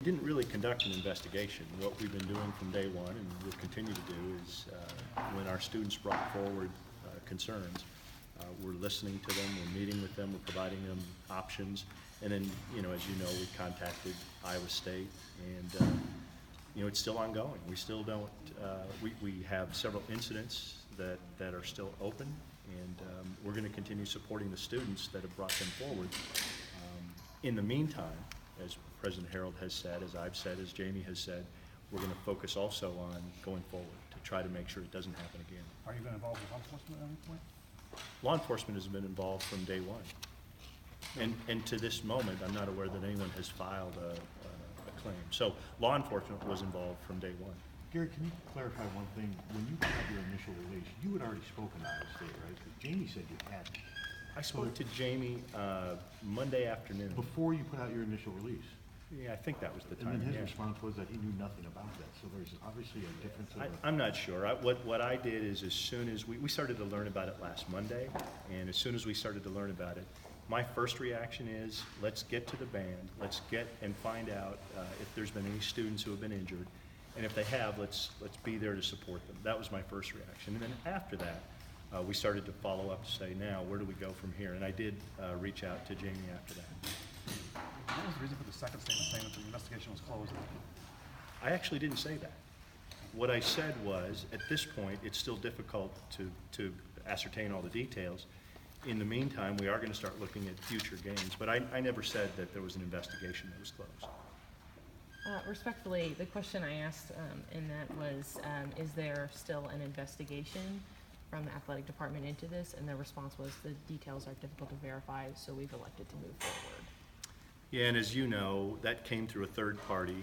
didn't really conduct an investigation. What we've been doing from day one, and will continue to do, is when our students brought forward concerns, we're listening to them, we're meeting with them, we're providing them options, and then, as you know, we contacted Iowa State, and it's still ongoing. We still don't, we have several incidents that are still open, and we're going to continue supporting the students that have brought them forward. In the meantime, as President Harold has said, as I've said, as Jamie has said, we're going to focus also on going forward to try to make sure it doesn't happen again. Are you going to involve law enforcement at any point? Law enforcement has been involved from day one. And to this moment, I'm not aware that anyone has filed a claim. So law enforcement was involved from day one. Gary, can you clarify one thing? When you had your initial release, you had already spoken to Iowa State, right? Because Jamie said you hadn't. I spoke to Jamie Monday afternoon. Before you put out your initial release? Yeah, I think that was the time. And then his yeah. response was that he knew nothing about that. So there's obviously a difference. I'm not sure. What I did is, as soon as we started to learn about it last Monday, and as soon as we started to learn about it, my first reaction is, let's get to the band, let's get and find out if there's been any students who have been injured, and if they have, let's be there to support them. That was my first reaction. And then after that, we started to follow up to say, now, where do we go from here? And I did reach out to Jamie after that. What was the reason for the second statement saying that the investigation was closed? I actually didn't say that. What I said was, at this point, it's still difficult to ascertain all the details. In the meantime, we are going to start looking at future games, but I never said that there was an investigation that was closed. Respectfully, the question I asked in that was, is there still an investigation from the athletic department into this? And the response was, the details are difficult to verify, so we've elected to move forward. Yeah, and as you know, that came through a third party.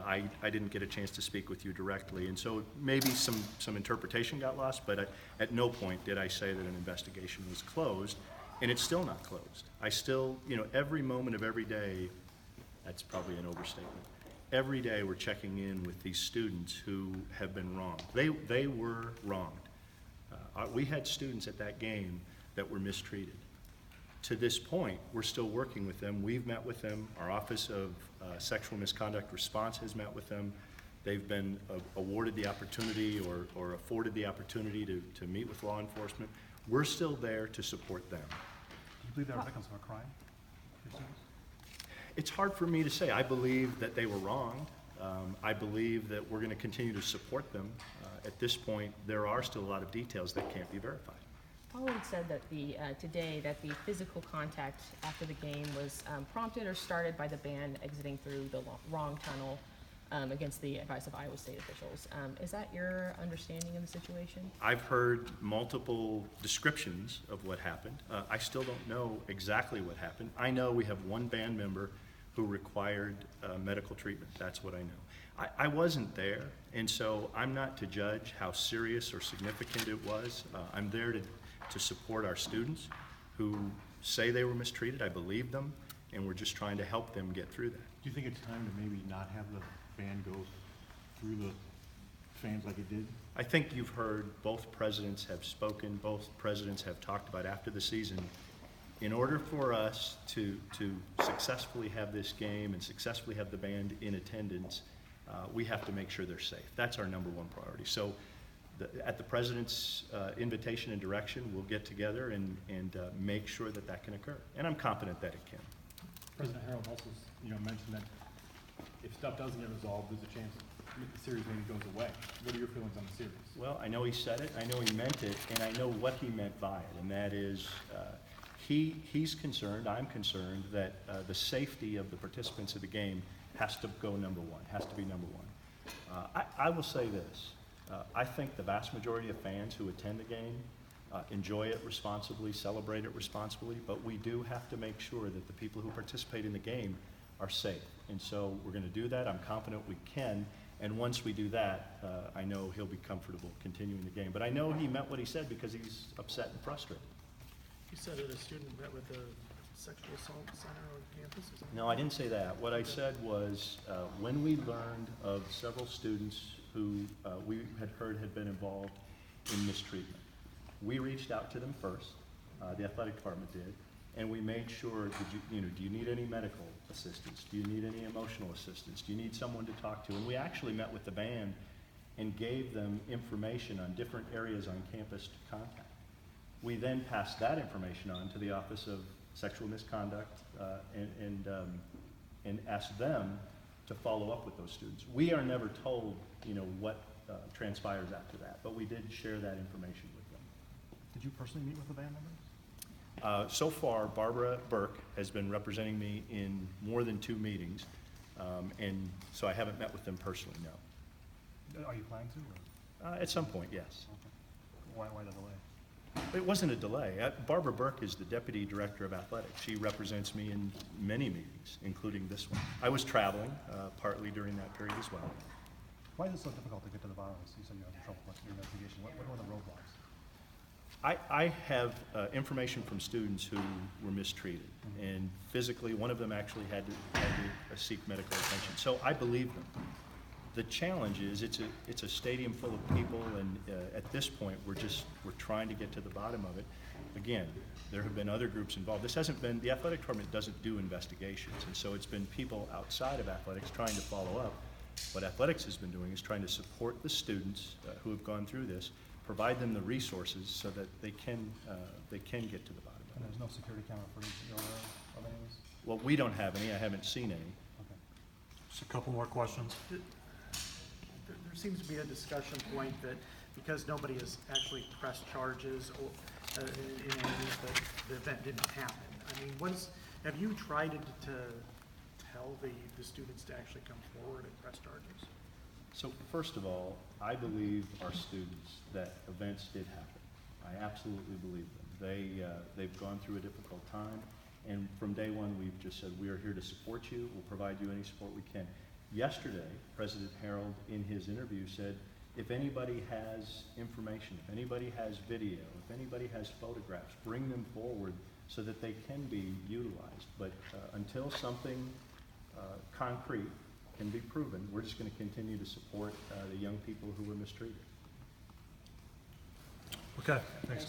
I didn't get a chance to speak with you directly, and so maybe some interpretation got lost, but at no point did I say that an investigation was closed, and it's still not closed. I still, every moment of every day, that's probably an overstatement, every day we're checking in with these students who have been wronged. They were wronged. We had students at that game that were mistreated. To this point, we're still working with them. We've met with them. Our Office of Sexual Misconduct Response has met with them. They've been awarded the opportunity or afforded the opportunity to meet with law enforcement. We're still there to support them. Do you believe they were victims of a crime? Your students? It's hard for me to say. I believe that they were wronged. I believe that we're going to continue to support them. At this point, there are still a lot of details that can't be verified. Howard said that today that the physical contact after the game was prompted or started by the band exiting through the wrong tunnel against the advice of Iowa State officials. Is that your understanding of the situation? I've heard multiple descriptions of what happened. I still don't know exactly what happened. I know we have one band member who required medical treatment. That's what I know. I wasn't there, and so I'm not to judge how serious or significant it was. I'm there to support our students who say they were mistreated. I believe them, and we're just trying to help them get through that. Do you think it's time to maybe not have the band go through the fans like it did? I think you've heard both presidents have spoken, both presidents have talked about after the season. In order for us to successfully have this game and successfully have the band in attendance, we have to make sure they're safe. That's our number one priority. So at the president's invitation and direction, we'll get together and make sure that can occur. And I'm confident that it can. President Harold also mentioned that if stuff doesn't get resolved, there's a chance the series maybe goes away. What are your feelings on the series? Well, I know he said it, I know he meant it, and I know what he meant by it, and that is he's concerned, I'm concerned, that the safety of the participants of the game has to go number one, has to be number one. I will say this. I think the vast majority of fans who attend the game enjoy it responsibly, celebrate it responsibly, but we do have to make sure that the people who participate in the game are safe. And so we're going to do that. I'm confident we can. And once we do that, I know he'll be comfortable continuing the game. But I know he meant what he said because he's upset and frustrated. You said that a student met with a sexual assault center on campus? No, I didn't say that. What I said was when we learned of several students who we had heard had been involved in mistreatment, we reached out to them first, the athletic department did, And we made sure, do you need any medical assistance? Do you need any emotional assistance? Do you need someone to talk to? And we actually met with the band and gave them information on different areas on campus to contact. We then passed that information on to the Office of Sexual Misconduct and asked them to follow up with those students. We are never told, what transpires after that, but we did share that information with them. Did you personally meet with the band members? So far, Barbara Burke has been representing me in more than 2 meetings, and so I haven't met with them personally, no. Are you planning to, or? At some point, yes. Okay. Why the delay? It wasn't a delay. Barbara Burke is the Deputy Director of Athletics. She represents me in many meetings, including this one. I was traveling partly during that period as well. Why is it so difficult to get to the bottom of this? You said you had trouble with your investigation. What are the roadblocks? I have information from students who were mistreated, and physically, one of them actually had to seek medical attention. So I believe them. The challenge is it's a stadium full of people, and at this point, we're trying to get to the bottom of it. Again, there have been other groups involved. This hasn't been, the athletic department doesn't do investigations, and so it's been people outside of athletics trying to follow up. What athletics has been doing is trying to support the students who have gone through this, provide them the resources so that they can get to the bottom of And it. there's no security camera footage that you're aware of any of this? Well, we don't have any. I haven't seen any. Okay. Just a couple more questions. There seems to be a discussion point that because nobody has actually pressed charges or, in any that the event didn't happen. I mean, have you tried to tell the students to actually come forward and press charges? So first of all, I believe our students that events did happen. I absolutely believe them. They've gone through a difficult time, and from day one, we've just said, we are here to support you. We'll provide you any support we can. Yesterday, President Harold, in his interview, said, if anybody has information, if anybody has video, if anybody has photographs, bring them forward so that they can be utilized. But until something concrete can be proven, we're just going to continue to support the young people who were mistreated. Okay, thanks.